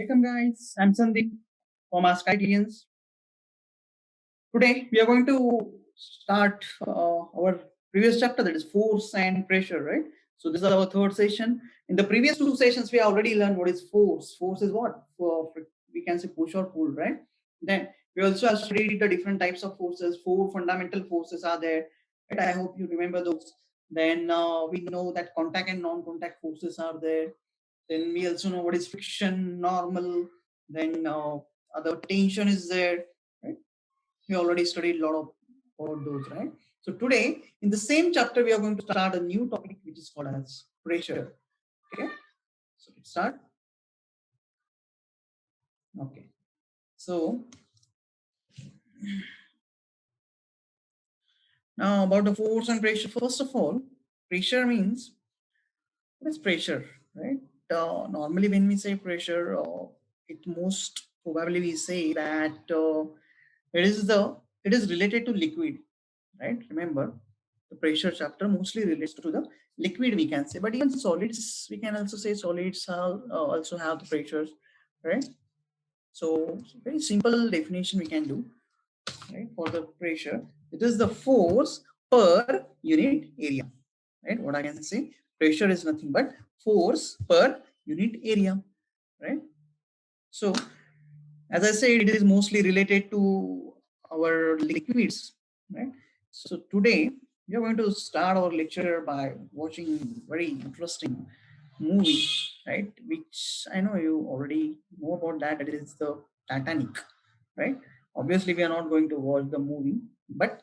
Welcome guys, I'm Sandip from askIITians. Today we are going to start our previous chapter, that is force and pressure, right? So this is our third session. In the previous two sessions we already learned what is force. Force is what? We can say push or pull, right? Then we also have studied the different types of forces. Four fundamental forces are there, right? I hope you remember those. Then we know that contact and non-contact forces are there. Then we also know what is friction, normal. Then other tension is there, right? We already studied a lot of about those, right? So today, in the same chapter, we are going to start a new topic which is called as pressure. Okay, so let's start. Okay, so now about the force and pressure. First of all, pressure means, what is pressure, right? Normally, when we say pressure, it most probably we say that it is related to liquid, right? Remember, the pressure chapter mostly relates to the liquid, we can say, but even solids, we can also say solids also have the pressures, right? So very simple definition we can do, right? For the pressure, it is the force per unit area, right? What I can say, pressure is nothing but force per unit area, right? So as I said, it is mostly related to our liquids, right? So today we are going to start our lecture by watching very interesting movie, right? Which I know you already know about that. It is the Titanic, right? Obviously, we are not going to watch the movie, but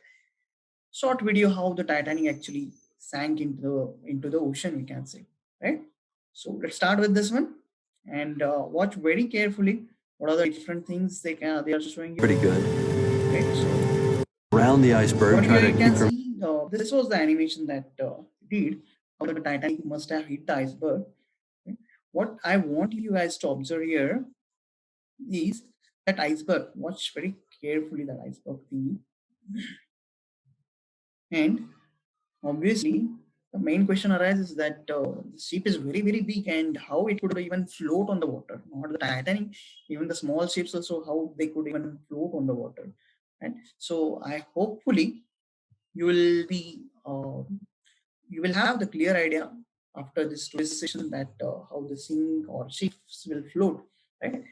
short video how the Titanic actually sank into the ocean, we can say, right? So let's start with this one and watch very carefully what are the different things they are showing you. Pretty good. Right, so Around the iceberg, try to you can keep from. see this was the animation that did how the Titanic must have hit the iceberg. Okay? What I want you guys to observe here is that iceberg. Watch very carefully that iceberg thingy. And obviously, the main question arises that the ship is very, very big and how it could even float on the water. Not the Titanic, even the small ships also, how they could even float on the water. And so I hopefully you will be you will have the clear idea after this session that how the sink or ships will float, right?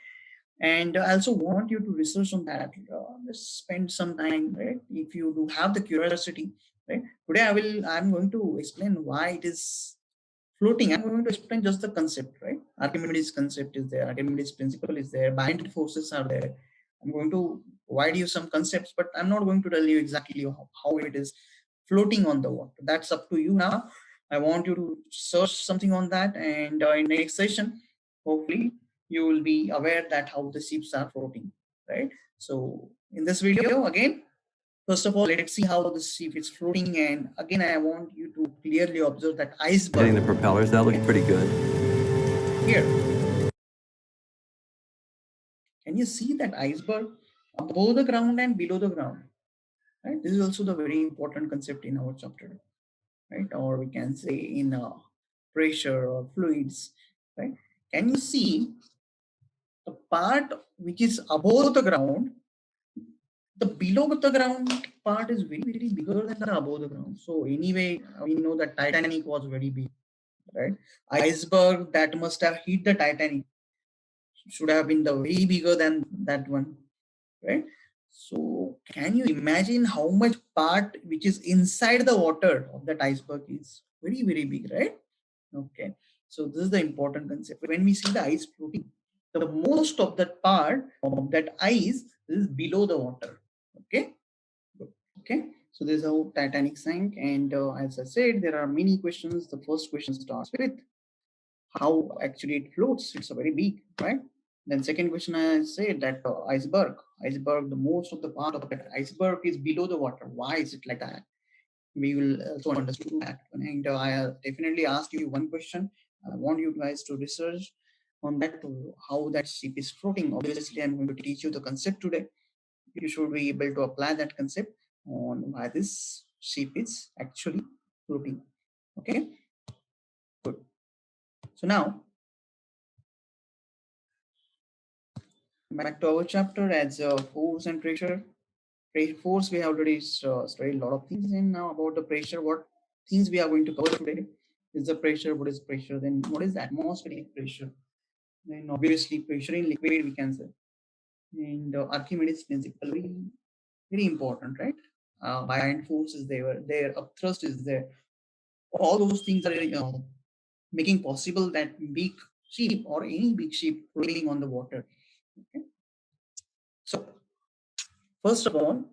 And I also want you to research on that. Just spend some time, right? If you do have the curiosity, right? Today I'm going to explain why it is floating. I'm going to explain just the concept, right? Archimedes concept is there, Archimedes principle is there, binding forces are there. I'm going to provide you some concepts, but I'm not going to tell you exactly how it is floating on the water. That's up to you now. I want you to search something on that, and in next session, hopefully, you will be aware that how the ships are floating, right? So in this video, again, first of all, let's see how the ship is floating, and again, I want you to clearly observe that iceberg. Hitting the propellers, that looked pretty good. Here, can you see that iceberg above the ground and below the ground? Right. This is also the very important concept in our chapter, right? Or we can say in pressure or fluids, right? Can you see the part which is above the ground? The below the ground part is very, very bigger than the above the ground. So anyway, we know that Titanic was very big, right? Iceberg that must have hit the Titanic should have been the way bigger than that one, right? So can you imagine how much part which is inside the water of that iceberg is very, very big, right? Okay. So this is the important concept. When we see the ice floating, the most of that part of that ice is below the water. Okay. Okay. So this is how Titanic sank. And as I said, there are many questions. The first question starts with how actually it floats. It's a very big, right? Then second question, I said that iceberg, the most of the part of that iceberg is below the water. Why is it like that? We will also understand that. And I definitely ask you one question. I want you guys to research on that, how that ship is floating. Obviously, I'm going to teach you the concept today. You should be able to apply that concept on why this ship is actually floating. Okay, good. So now back to our chapter as force and pressure. Force, we have already studied a lot of things, and now about the pressure, what things we are going to cover today is the pressure. What is pressure? Then what is the atmospheric pressure? Then obviously pressure in liquid we can say, and Archimedes principle, very important, right? Buoyant force is there, upthrust is there. All those things are making possible that big ship or any big ship rolling on the water. Okay. So first of all,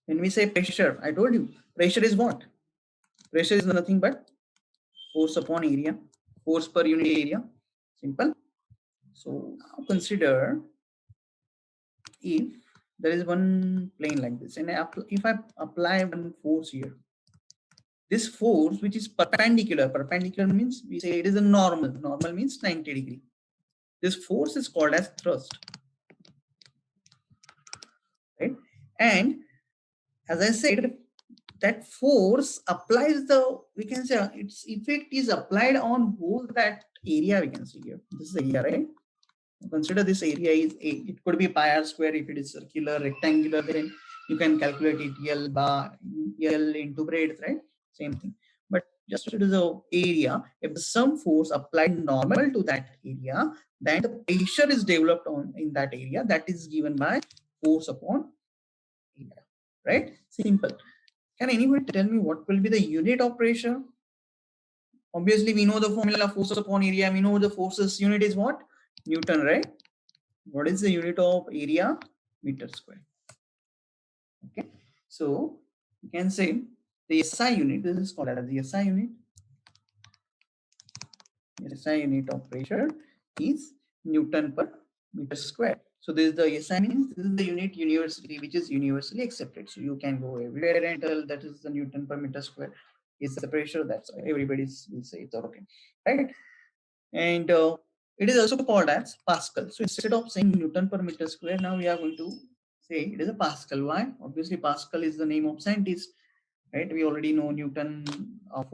when we say pressure, I told you pressure is what? Pressure is nothing but force upon area, force per unit area. Simple. So now consider if there is one plane like this, and if I apply one force here, this force which is perpendicular means we say it is a normal means 90 degree. This force is called as thrust, right? And as I said, that force applies we can say its effect is applied on whole that area. We can see here, this is the area, right? Consider this area is it could be pi r square. If it is circular, rectangular, then you can calculate it L into breadth, right? Same thing. But just it is a area. If some force applied normal to that area, then the pressure is developed in that area, that is given by force upon area, right? Simple. Can anyone tell me what will be the unit of pressure? Obviously, we know the formula force upon area. We know the forces unit is what? Newton, right? What is the unit of area? Meter square. Okay. So you can say the SI unit, this is called as the SI unit. The SI unit of pressure is Newton per meter square. So this is the SI means this is the unit universally, which is universally accepted. So you can go everywhere and tell that is the Newton per meter square is the pressure. That's everybody will say it's okay, right? And it is also called as Pascal. So instead of saying Newton per meter square, now we are going to say it is a Pascal. Why? Obviously, Pascal is the name of scientist, right? We already know Newton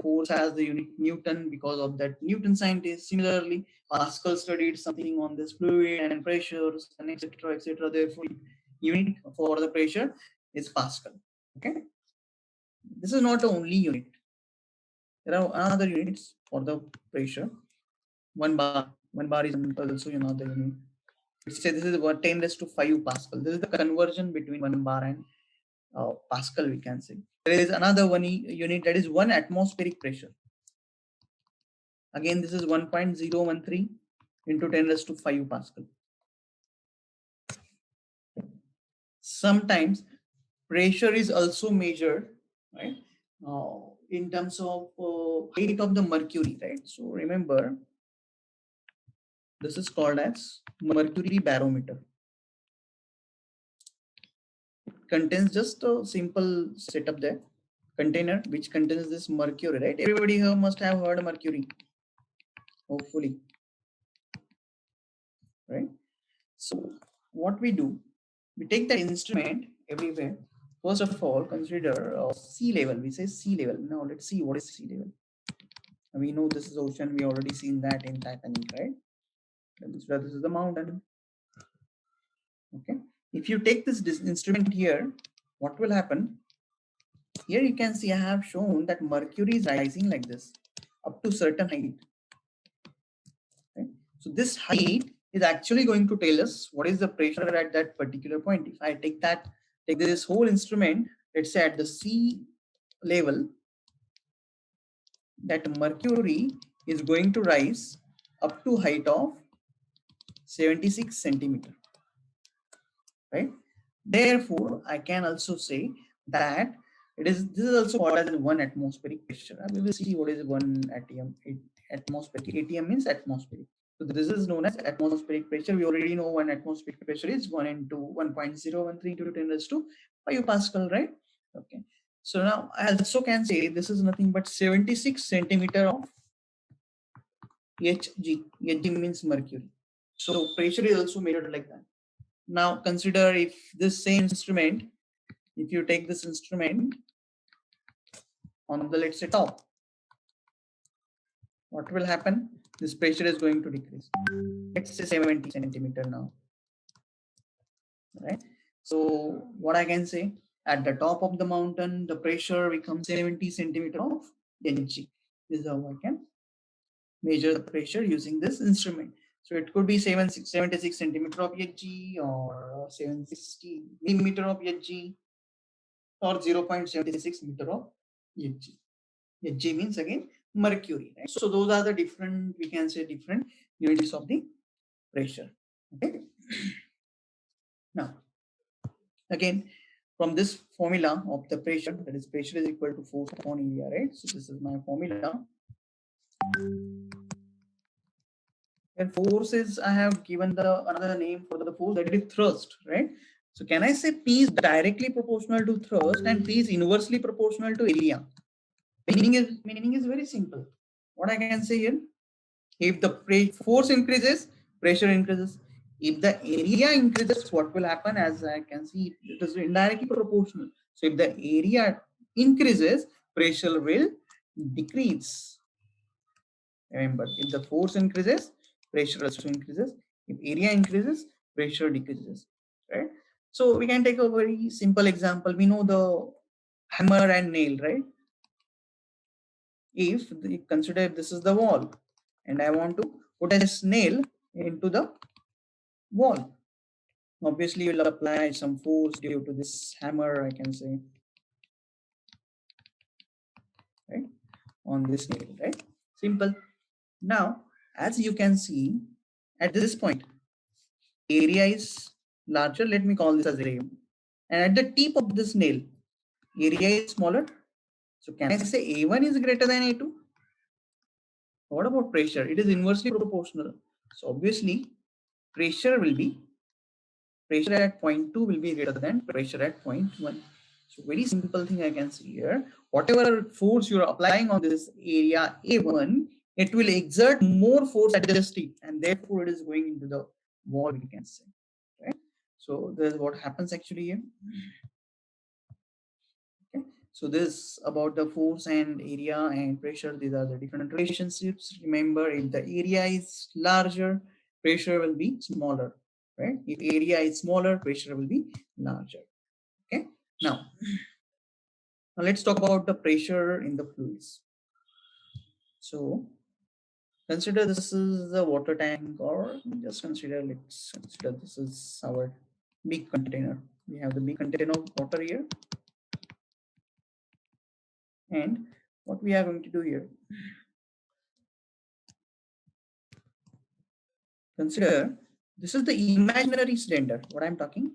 force has the unit Newton because of that Newton scientist. Similarly, Pascal studied something on this fluid and pressures and etc. etc. Therefore, unit for the pressure is Pascal. Okay, this is not the only unit. There are other units for the pressure. One bar is also another unit. Let's say this is 10 raised to 5 Pascal. This is the conversion between 1 bar and Pascal, we can say. There is another unit that is 1 atmospheric pressure. Again, this is 1.013 into 10 raised to 5 Pascal. Sometimes pressure is also measured, right? In terms of height of the mercury, right? So remember, this is called as mercury barometer. Contains just a simple setup there, container which contains this mercury, right? Everybody here must have heard mercury, hopefully, right? So what we do, we take that instrument everywhere. First of all, consider sea level. We say sea level. Now let's see what is sea level. We know this is ocean. We already seen that in Titanic, right? This is the mountain. Okay. If you take this instrument here, what will happen? Here you can see I have shown that mercury is rising like this up to certain height. Okay. So this height is actually going to tell us what is the pressure at that particular point. If I take this whole instrument, let's say at the sea level, that mercury is going to rise up to height of 76 centimeter, right? Therefore, I can also say that this is also called as 1 atmospheric pressure. We will see what is 1 atmospheric. ATM means atmospheric. So this is known as atmospheric pressure. We already know 1 atmospheric pressure is 1 into 1.013 into 10 raised to 5 Pascal, right? Okay. So now I also can say this is nothing but 76 centimeter of Hg. Hg means mercury. So pressure is also measured like that. Now consider if this same instrument, if you take this instrument on the, let's say, top, what will happen? This pressure is going to decrease. Let's say 70 centimeter now. right? So what I can say, at the top of the mountain, the pressure becomes 70 centimeter of Hg. This is how I can measure the pressure using this instrument. So it could be 76 centimeter of Hg or 760 millimeter of Hg or 0.76 meter of Hg. Hg means again mercury, right? So those are the different, we can say different units of the pressure. Okay. Now, again, from this formula of the pressure, that is pressure is equal to force upon area, right? So this is my formula. And force is, I have given the another name for the force, that is thrust, right? So can I say P is directly proportional to thrust and P is inversely proportional to area? Meaning is very simple. What I can say here, if the force increases, pressure increases. If the area increases, what will happen? As I can see, it is indirectly proportional. So if the area increases, pressure will decrease. Remember, if the force increases, pressure also increases. If area increases, pressure decreases. Right? So we can take a very simple example. We know the hammer and nail, right? If consider this is the wall and I want to put a nail into the wall, obviously you'll apply some force due to this hammer, I can say, right, on this nail, right? Simple. Now, as you can see, at this point, area is larger. Let me call this as area. And at the tip of this nail, area is smaller. So can I say A1 is greater than A2? What about pressure? It is inversely proportional. So obviously, pressure at point 2 will be greater than pressure at point 1. So very simple thing I can see here. Whatever force you are applying on this area A1, it will exert more force at this tip, and therefore it is going into the wall, we can say. Right? So this is what happens actually here. Okay. So this about the force and area and pressure. These are the different relationships. Remember, if the area is larger, pressure will be smaller. Right? If area is smaller, pressure will be larger. Okay. Now let's talk about the pressure in the fluids. So consider this is a water tank, or let's consider this is our big container. We have the big container of water here. And what we are going to do here, consider this is the imaginary cylinder. What I'm talking,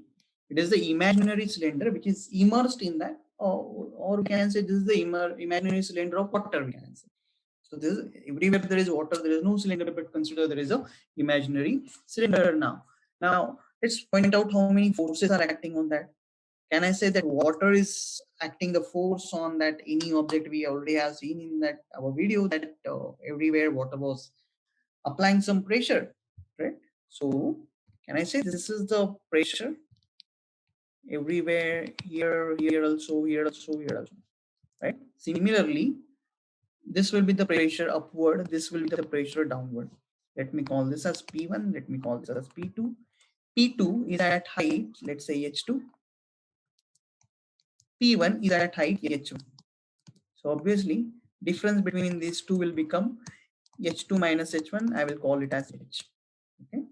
it is the imaginary cylinder which is immersed in that, or we can say this is the imaginary cylinder of water, we can say. So this is, everywhere there is water, there is no cylinder, but consider there is a imaginary cylinder now. Now let's point out how many forces are acting on that. Can I say that water is acting the force on that any object? We already have seen in that our video that everywhere water was applying some pressure, right? So can I say this is the pressure everywhere, here also, here also, here also, right? Similarly, this will be the pressure upward, this will be the pressure downward. Let me call this as P1, let me call this as P2. P2 is at height, let's say H2. P1 is at height H1. So obviously, difference between these two will become H2 minus H1. I will call it as H. Okay.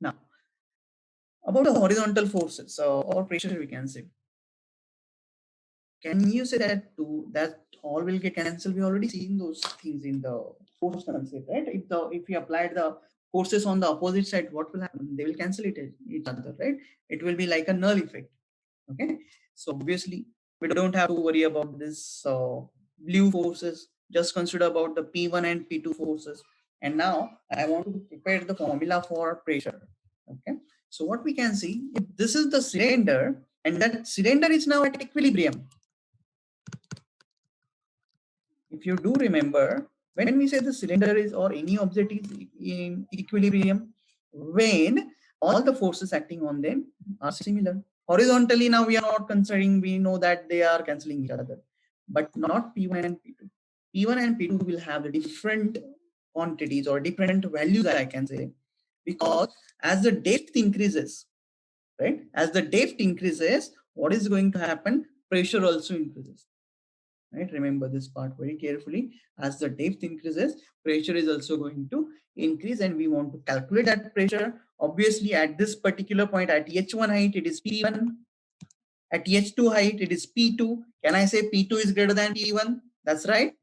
Now, about the horizontal forces or pressure, we can say. Can you say that too? That all will get cancelled? We already seen those things in the force concept, right? If we applied the forces on the opposite side, what will happen? They will cancel each other, right? It will be like a null effect. Okay. So obviously, we don't have to worry about this blue forces. Just consider about the P1 and P2 forces. And now I want to prepare the formula for pressure. Okay. So what we can see, if this is the cylinder and that cylinder is now at equilibrium. If you do remember, when we say the cylinder is or any object is in equilibrium, when all the forces acting on them are similar. Horizontally, now we are not considering, we know that they are cancelling each other, but not P1 and P2. P1 and P2 will have the different quantities or different values, I can say, because as the depth increases, right? As the depth increases, what is going to happen? Pressure also increases, right? Remember this part very carefully. As the depth increases, pressure is also going to increase, and we want to calculate that pressure. Obviously, at this particular point, at H1 height, it is P1. At H2 height, it is P2. Can I say P2 is greater than P1? That's right.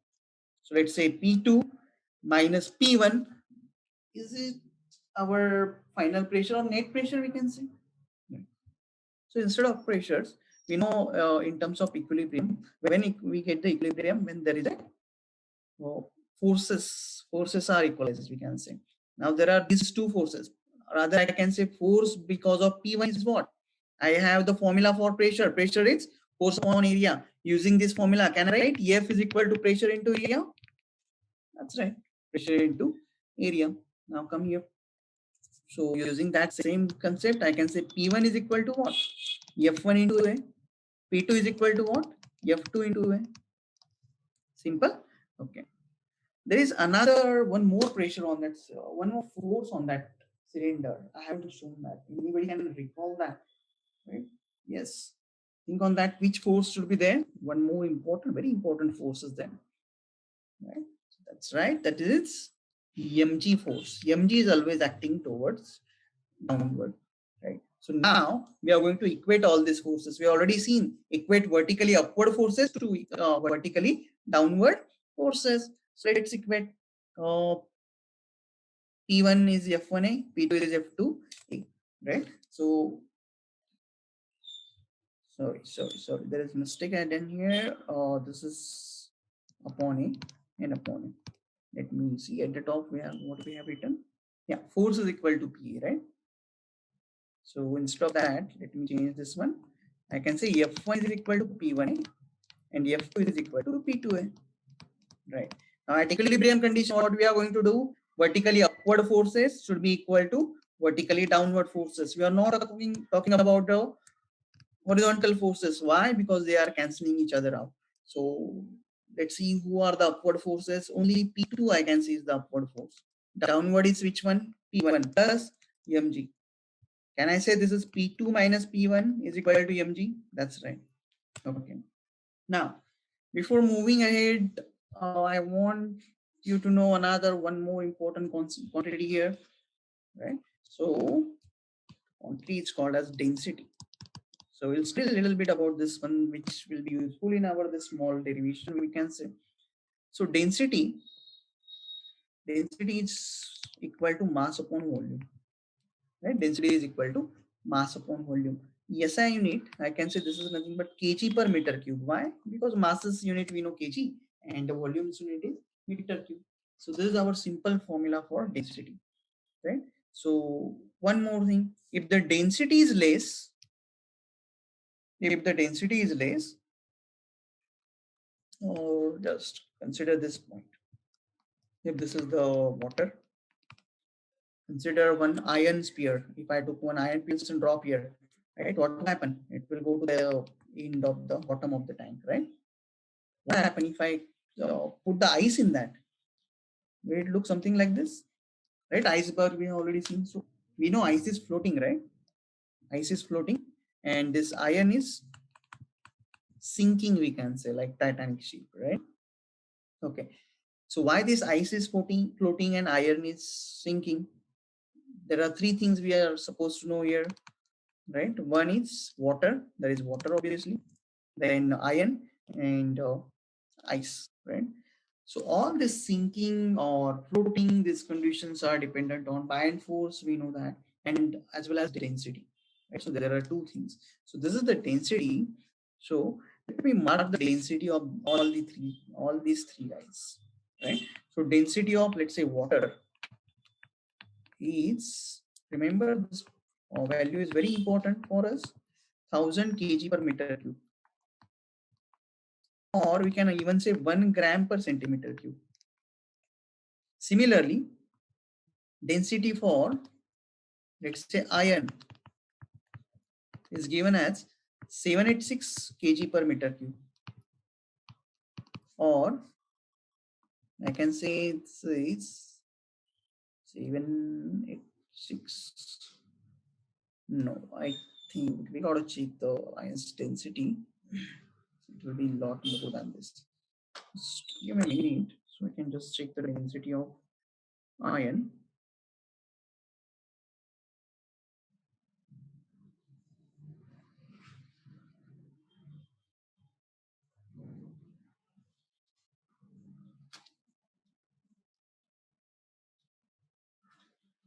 So let's say P2 minus P1 is it our final pressure or net pressure, we can say. So instead of pressures, we know in terms of equilibrium, when we get the equilibrium, when there is a forces are equalized, we can say. Now there are these two forces. Rather, I can say force because of P1 is what? I have the formula for pressure. Pressure is force upon area. Using this formula, can I write F is equal to pressure into area? That's right. Pressure into area. Now come here. So using that same concept, I can say P1 is equal to what? F1 into A. P2 is equal to what? F2 into A. Simple. Okay. There is another one more pressure on that, one more force on that cylinder. I haven't shown that. Anybody can recall that, right? Yes. Think on that. Which force should be there? One more important, very important force is there. Right? That's right. That is mg force. Mg is always acting towards downward, right? So now we are going to equate all these forces. We already seen equate vertically upward forces to vertically downward forces. So let's equate P1 is F1A, P2 is F2A, right? So sorry, there is a mistake I done here. This is upon A and upon A. Let me see at the top we have what we have written. Yeah, force is equal to PA, right? So instead of that, let me change this one. I can say F1 is equal to P1A and F2 is equal to P2A. Right. Now at equilibrium condition, what we are going to do? Vertically upward forces should be equal to vertically downward forces. We are not talking about the horizontal forces. Why? Because they are cancelling each other out. So let's see who are the upward forces. Only P2 I can see is the upward force. Downward is which one? P1 plus mg. Can I say this is P2 minus P1 is equal to mg? That's right. Okay. Now, before moving ahead, I want you to know one more important quantity here, right? So, quantity is called as density. So we'll still a little bit about this one, which will be useful in our this small derivation, we can say. So density is equal to mass upon volume, right? Density is equal to mass upon volume. SI unit, I can say this is nothing but kg per meter cube. Why? Because masses unit we know kg and the volumes unit is meter cube. So this is our simple formula for density, right? So one more thing, if the density is less, or just consider this point. If this is the water, consider one iron sphere. If I took one iron piece and drop here, right, what will happen? It will go to the end of the bottom of the tank, right? What will happen if I put the ice in that? Will it look something like this? Right? Iceberg we have already seen. So we know ice is floating, right? Ice is floating and this iron is sinking, we can say, like Titanic ship, right? Okay. So why this ice is floating and iron is sinking? There are three things we are supposed to know here, right? One is water. There is water, obviously. Then iron and ice, right? So all this sinking or floating, these conditions are dependent on buoyant force. We know that, and as well as density. Right? So there are two things. So this is the density. So let me mark the density of all these three guys. Right. So density of, let's say, water is, remember this value is very important for us, 1000 kg per meter cube, or we can even say 1 gram per centimeter cube. Similarly, density for, let's say, iron is given as 786 kg per meter cube, or I can say it's 786. No, I think we gotta check the ion's density. It will be a lot more than this. Just give me a minute so I can just check the density of iron.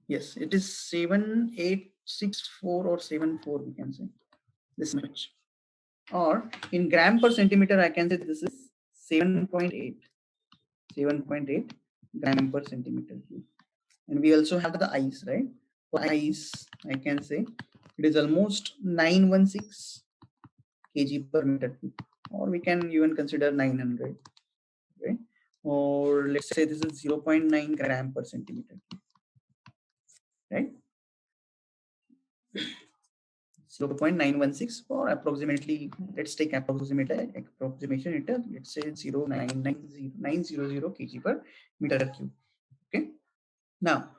Yes, it is 7864 or 74, we can say this much. Or in gram per centimeter, I can say this is 7.8 gram per centimeter cube. And we also have the ice, right? For ice, I can say it is almost 916 kg per meter cube, or we can even consider 900, right? Or let's say this is 0.9 gram per centimeter cube, right? 0.916 or approximately, let's take approximation, let's say 0.900 kg per meter cube. Okay. Now,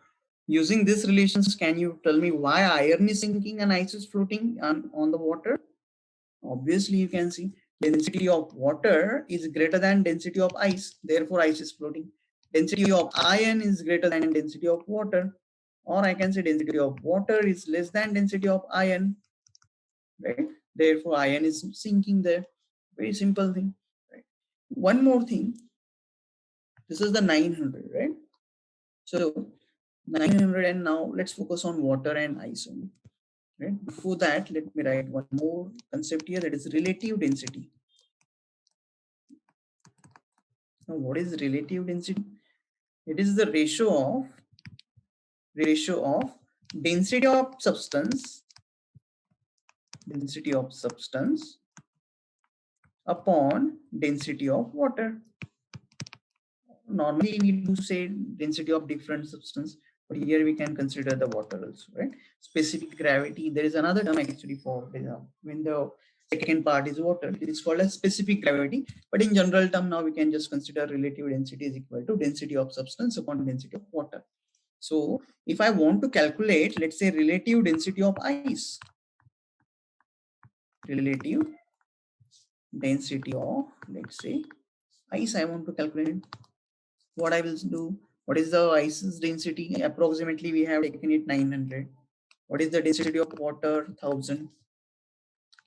using these relations, can you tell me why iron is sinking and ice is floating on the water? Obviously, you can see density of water is greater than density of ice. Therefore, ice is floating. Density of iron is greater than density of water. Or I can say density of water is less than density of iron. Right? Therefore, iron is sinking there. Very simple thing. Right? One more thing. This is the 900, right? So 900, and now let's focus on water and ice only. Right? Before that, let me write one more concept here, that is relative density. Now, what is relative density? It is the ratio of density of substance upon density of water. Normally we do say density of different substance, but here we can consider the water also, right? Specific gravity, there is another term actually for when the second part is water, it is called as specific gravity, but in general term now we can just consider relative density is equal to density of substance upon density of water. So if I want to calculate, let's say relative density of ice, relative density of, let's say, ice, I want to calculate, what I will do, what is the ice's density? Approximately we have taken it 900. What is the density of water? 1000.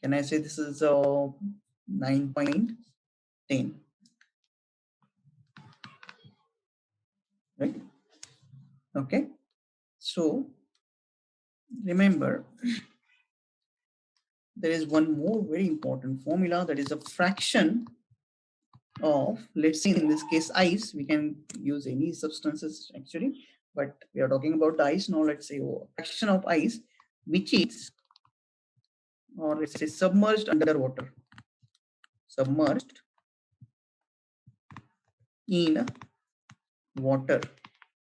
Can I say this is 9.10? Right? Okay. So remember, there is one more very important formula, that is a fraction of, let's say in this case ice, we can use any substances actually, but we are talking about the ice now. Let's say fraction of ice which is, or let's say submerged underwater, submerged in water.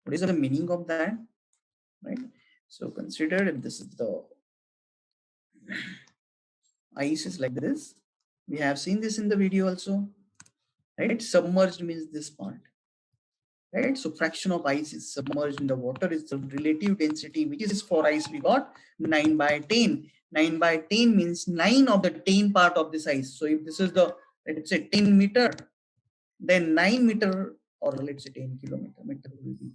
What is the meaning of that? Right? So consider if this is the ice is like this. We have seen this in the video also, right? Submerged means this part, right? So fraction of ice is submerged in the water is the relative density, which is for ice we got 9/10. 9/10 means 9 of the 10 part of this ice. So if this is the, let's say 10 meter, then 9 meter, or let's say 10 kilometer, will be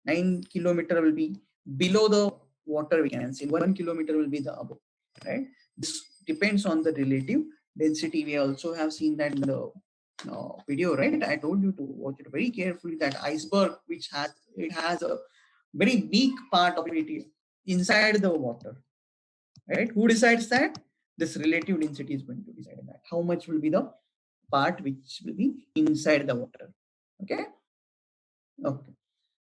9 kilometer will be below the water, we can say 1 kilometer will be the above, right? This depends on the relative density. We also have seen that in the video, right? I told you to watch it very carefully, that iceberg, which has a very big part of it inside the water, right? Who decides that? This relative density is going to decide that. How much will be the part which will be inside the water? Okay. Okay.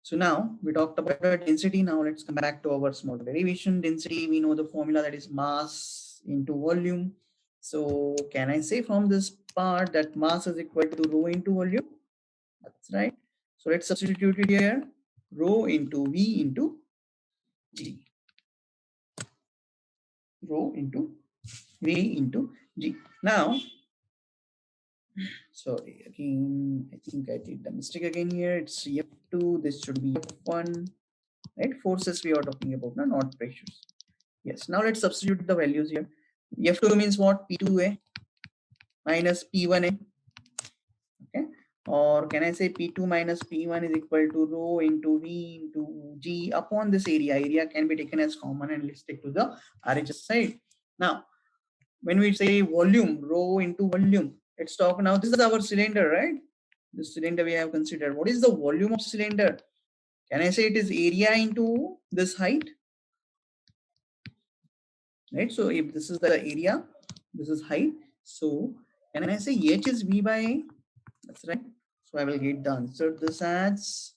So now we talked about the density. Now let's come back to our small derivation. Density, we know the formula, that is mass into volume. So can I say from this part that mass is equal to rho into volume? That's right. So let's substitute it here. Rho into V into G. Rho into V into G. Now, sorry, again, I think I did the mistake again here. It's F2, this should be F1, right? Forces we are talking about, not pressures. Yes. Now let's substitute the values here. F2 means what? P2A minus P1A. Okay. Or can I say P2 minus P1 is equal to rho into V into G upon this area. Area can be taken as common and let's take to the RHS side. Now, when we say volume, rho into volume, let's talk now. This is our cylinder, right? This cylinder we have considered. What is the volume of cylinder? Can I say it is area into this height? Right. So if this is the area, this is height. So can I say H is V by A? That's right. So I will get the answer. This as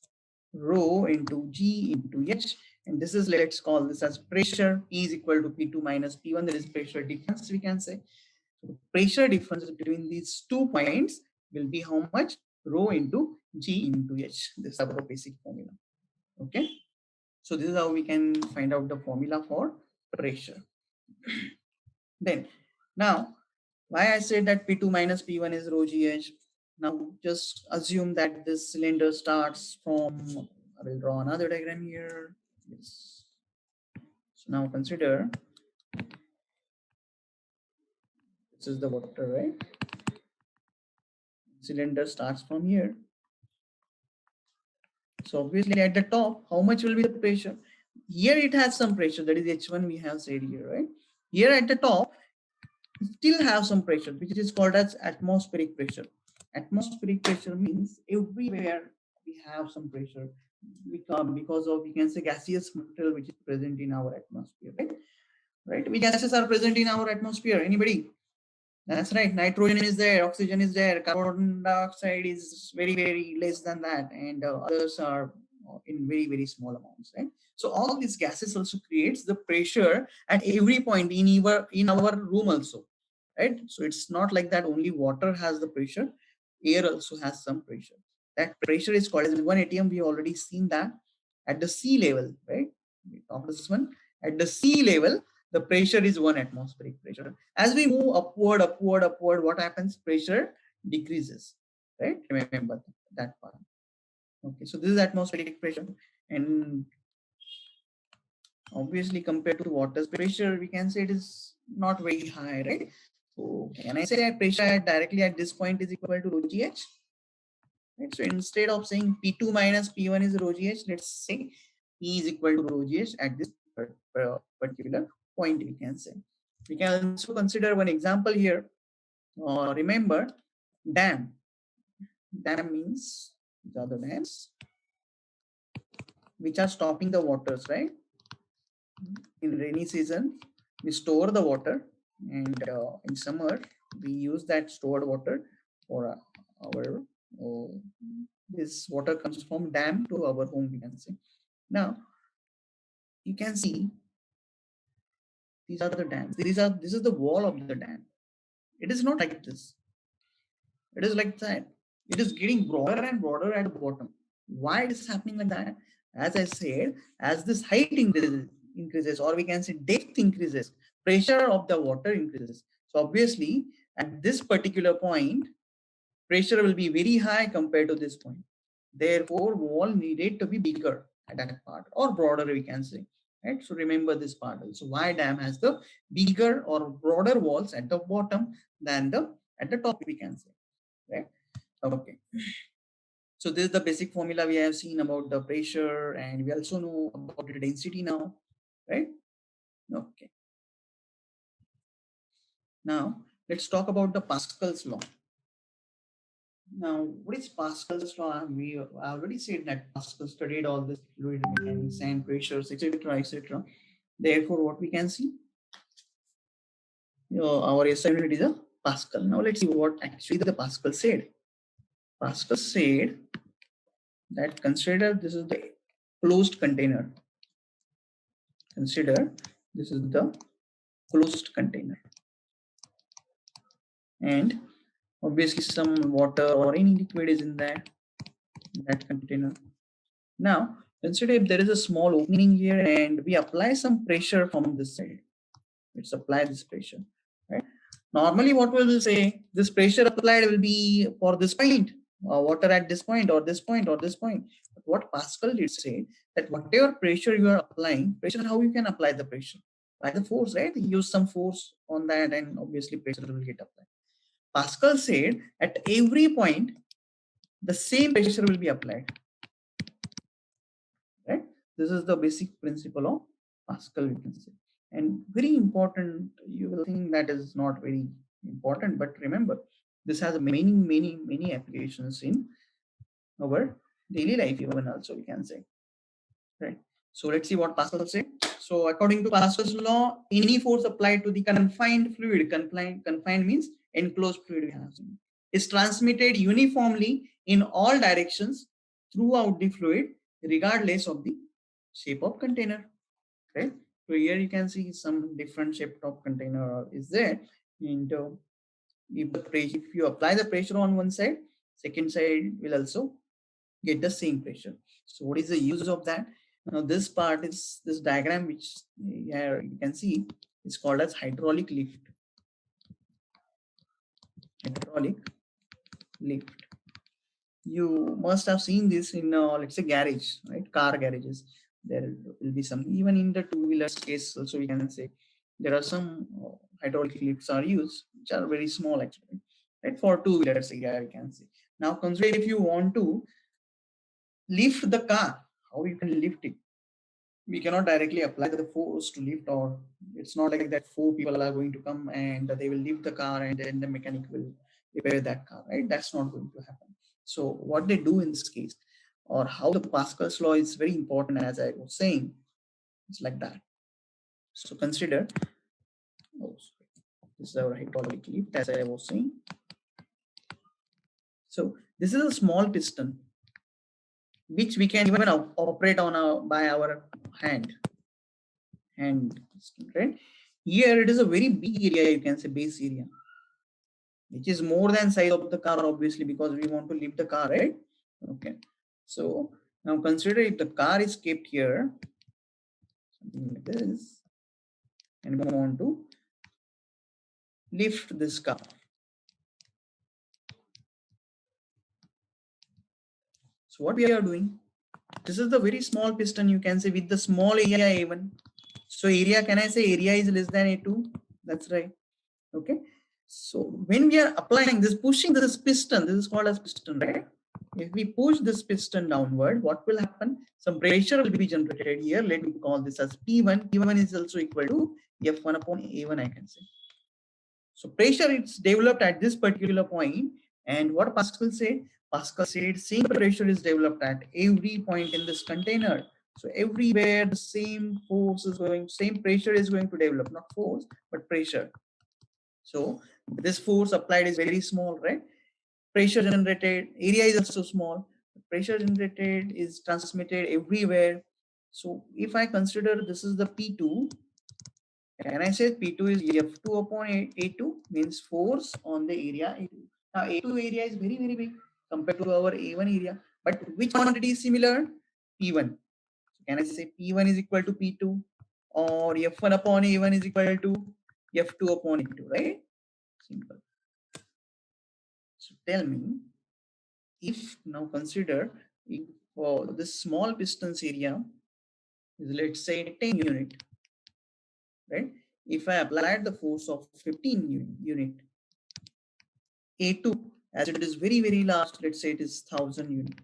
rho into G into H. And this is, let's call this as pressure. P is equal to P2 minus P1. There is pressure difference, we can say. So pressure difference between these 2 points will be how much? Rho into G into H. This is our basic formula. Okay. So this is how we can find out the formula for pressure. Then now, why I said that P2 minus P1 is rho GH. Now just assume that this cylinder starts from, I will draw another diagram here. Yes. So now consider this is the water, right? Cylinder starts from here. So obviously at the top, how much will be the pressure? Here it has some pressure, that is H1 we have said here, right? Here at the top, still have some pressure, which is called as atmospheric pressure. Atmospheric pressure means everywhere we have some pressure because of, we can say, gaseous material which is present in our atmosphere, right? Right? Which gases are present in our atmosphere? Anybody? That's right. Nitrogen is there, oxygen is there, carbon dioxide is very, very less than that, and others are in very, very small amounts, right? So all these gases also creates the pressure at every point in our room also, right? So it's not like that only water has the pressure, air also has some pressure. That pressure is called as 1 atm. We already seen that at the sea level, right? We talked this one. At the sea level, the pressure is 1 atmospheric pressure. As we move upward, what happens? Pressure decreases, right? Remember that part. Okay, so this is atmospheric pressure, and obviously compared to water's pressure, we can say it is not very high, right? So can I say that pressure directly at this point is equal to rho GH? Right? So instead of saying P2 minus P1 is rho GH, let's say P is equal to rho GH at this particular point, we can say. We can also consider one example here. Remember, dam. Dam means the other dams which are stopping the waters, right? In rainy season, we store the water, and in summer, we use that stored water for our this water comes from dam to our home, we can say. Now, you can see these are the dams. This is the wall of the dam. It is not like this. It is like that. It is getting broader and broader at the bottom. Why it is happening like that? As I said, as this height increases, or we can say depth increases, pressure of the water increases. So obviously, at this particular point, pressure will be very high compared to this point. Therefore, wall needed to be bigger at that part, or broader, we can say. Right? So remember this part also. Why dam has the bigger or broader walls at the bottom than at the top, we can say. Right? Okay. So this is the basic formula we have seen about the pressure, and we also know about the density now, right? Okay. Now let's talk about the Pascal's law. Now, what is Pascal's law? We already said that Pascal studied all this fluid mechanics and pressures, etc., etc. Therefore, what we can see, our SI unit is a Pascal. Now let's see what actually the Pascal said. Pascal said that consider this is the closed container. Consider this is the closed container, and obviously some water or any liquid is in that container. Now consider if there is a small opening here and we apply some pressure from this side. Let's apply this pressure, right? Normally what we will say, this pressure applied will be for this point, water at this point or this point or this point. But what Pascal did say, that whatever pressure you are applying, pressure, how you can apply the pressure? By the force, right? You use some force on that, and obviously pressure will get applied. Pascal said at every point, the same pressure will be applied. Right? This is the basic principle of Pascal, we can say. And very important, you will think that is not very important, but remember, this has many applications in our daily life, even also, we can say. Right? So let's see what Pascal said. So according to Pascal's law, any force applied to the confined fluid, confined means enclosed fluid we have seen, is transmitted uniformly in all directions throughout the fluid, regardless of the shape of container. Right? So here you can see some different shape of container is there. And if you apply the pressure on one side, second side will also get the same pressure. So what is the use of that? Now this part is this diagram, which here you can see is called as hydraulic lift. Hydraulic lift. You must have seen this in let's say garage, right? Car garages. There will be some, even in the two-wheelers case also we can say there are some hydraulic lifts are used, which are very small actually, right? For two-wheelers area, we can say. Now consider if you want to lift the car, how you can lift it? We cannot directly apply the force to lift, or it's not like that four people are going to come and they will lift the car and then the mechanic will repair that car, right? That's not going to happen. So what they do in this case, or how the Pascal's law is very important, as I was saying, it's like that. So consider, oh, this is our hydraulic lift, as I was saying. So this is a small piston which we can even operate on by our hand, right? Here it is a very big area, you can say base area, which is more than size of the car, obviously, because we want to lift the car, right? Okay. So now consider if the car is kept here, something like this, and we want to lift this car. So what we are doing, this is the very small piston, you can say, with the small area A1. So area, can I say area is less than A2? That's right. Okay. So when we are applying this, pushing this piston, this is called as piston, right? If we push this piston downward, what will happen? Some pressure will be generated here. Let me call this as P1. P1 is also equal to F1 upon A1, I can say. So pressure is developed at this particular point. And what Pascal said? Pascal said same pressure is developed at every point in this container. So everywhere the same force is going, same pressure is going to develop, not force, but pressure. So this force applied is very small, right? Pressure generated, area is also small. Pressure generated is transmitted everywhere. So if I consider this is the P2, and I say P2 is F2 upon A2, means force on the area A2. Now A2 area is very big compared to our A1 area, but which quantity is similar? P1. So can I say P1 is equal to P2, or F1 upon A1 is equal to F2 upon A2, right? Simple. So tell me, if now consider if this small pistons area is, let's say, 10 unit, right? If I applied the force of 15 unit, A2, as it is very large, let's say it is 1000 unit,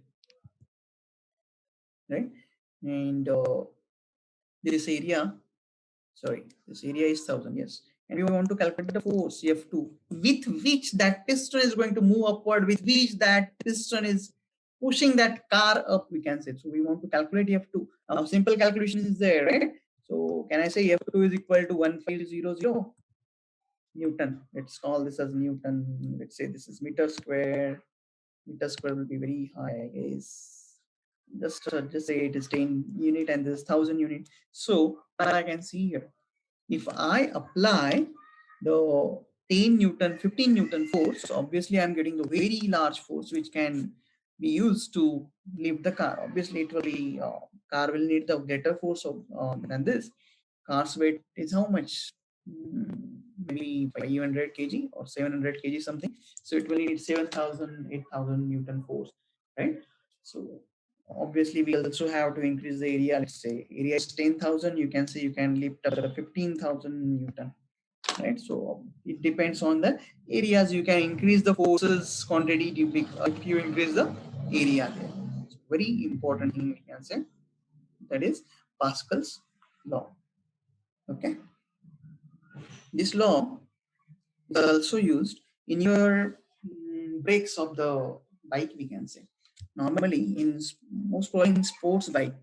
right? And this area, sorry, this area is 1000, yes. And we want to calculate the force F2, with which that piston is going to move upward, with which that piston is pushing that car up, we can say. So we want to calculate F2. Now simple calculation is there, right? So can I say F2 is equal to 1500 Newton? Let's call this as Newton. Let's say this is meter square. Meter square will be very high, I guess. Just say it is 10 unit and this 1000 unit. So I can see here, if I apply the 10 Newton, 15 Newton force, obviously I'm getting a very large force which can be used to lift the car. Obviously, it will be car will need the greater force of than this. Car's weight is how much? Maybe 500 kg or 700 kg something. So it will need 7,000, 8,000 Newton force, right? So obviously we also have to increase the area. Let's say area is 10,000, you can say you can lift up to 15,000 Newton, right? So it depends on the areas. You can increase the forces quantity if you increase the area there. So very important thing we can say, that is Pascal's law. Okay, this law is also used in your brakes of the bike, we can say. Normally in most probably in sports bike,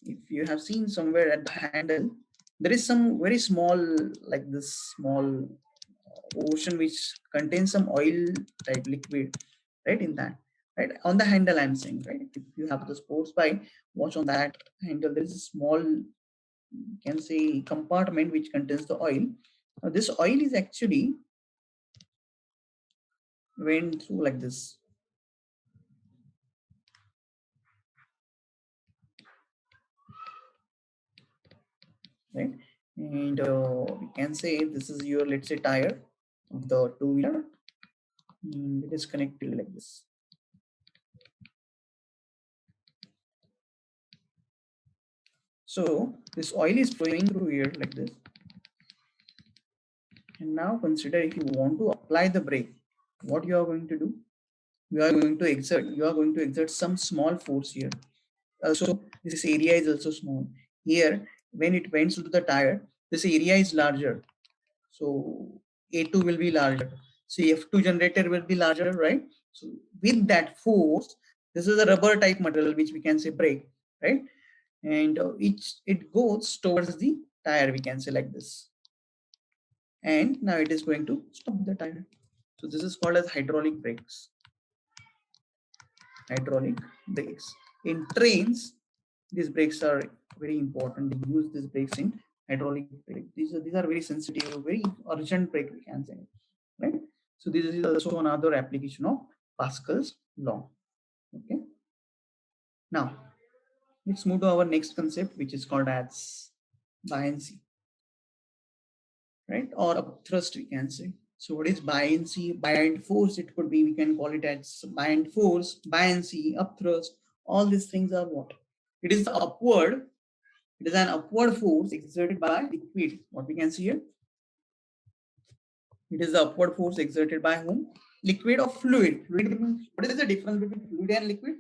if you have seen somewhere at the handle, there is some very small, like this small ocean which contains some oil type liquid, right? In that, right on the handle, I'm saying, right? If you have the sports bike, watch on that handle, there is a small, you can say, compartment which contains the oil. Now this oil is actually went through like this, right? And we can say this is your, let's say, tire of the two-wheeler. It is connected like this. So this oil is flowing through here like this. And now consider, if you want to apply the brake, what you are going to do? You are going to exert some small force here. Also, this area is also small. Here, when it bends to the tire, this area is larger. So A2 will be larger. So F2 generator will be larger, right? So with that force, this is a rubber type material which we can say brake, right? And it goes towards the tire, we can say like this. And now it is going to stop the tire. So this is called as hydraulic brakes. Hydraulic brakes. In trains, these brakes are very important. They use these brakes in hydraulic brake. These are very sensitive, very urgent brake, we can say, right? So this is also another application of Pascal's law. Okay. Now let's move to our next concept, which is called as buoyancy, right? Or upthrust, we can say. So what is buoyancy? Buoyant force, it could be, we can call it as buoyant force, buoyancy, upthrust. All these things are what? It is upward. It is an upward force exerted by liquid. What we can see here? It is the upward force exerted by whom? Liquid or fluid. Fluid means, what is the difference between fluid and liquid?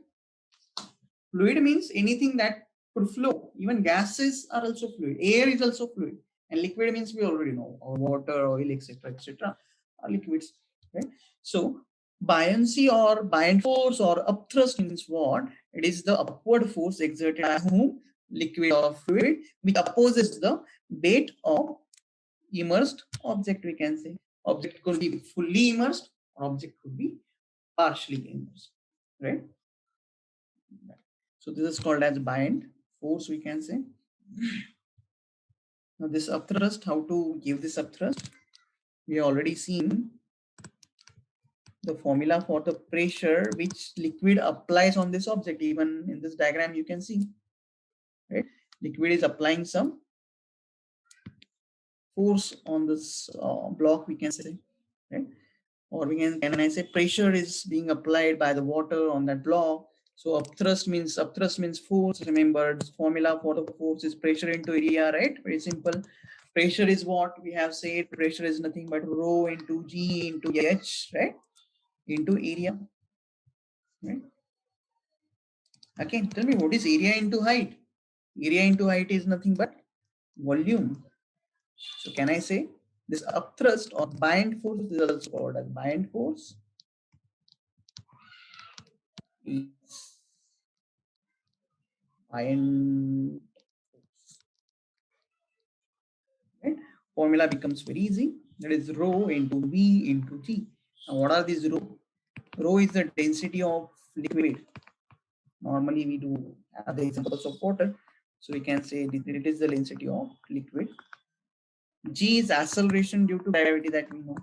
Fluid means anything that could flow. Even gases are also fluid. Air is also fluid. And liquid means we already know, or water, oil, etc. are liquids, right? So buoyancy or buoyant force or upthrust means what? It is the upward force exerted by whom? Liquid or fluid, which opposes the weight of immersed object, we can say. Object could be fully immersed or object could be partially immersed, right? So this is called as buoyant force, we can say. Now this upthrust, how to give this upthrust? We have already seen the formula for the pressure which liquid applies on this object. Even in this diagram you can see, right? Liquid is applying some force on this block, we can say, right? Or we can I say pressure is being applied by the water on that block. So upthrust means force. Remember, this formula for the force is pressure into area, right? Very simple. Pressure is what we have said. Pressure is nothing but rho into G into H, right? Into area, right? Again, tell me, what is area into height? Area into height is nothing but volume. So can I say this upthrust or buoyant force is also called as buoyant force? Buoyant, right? Formula becomes very easy. That is rho into V into G. Now what are these rho? Rho is the density of liquid. Normally we do have the examples of water. So we can say it is the density of liquid. G is acceleration due to gravity, that we know.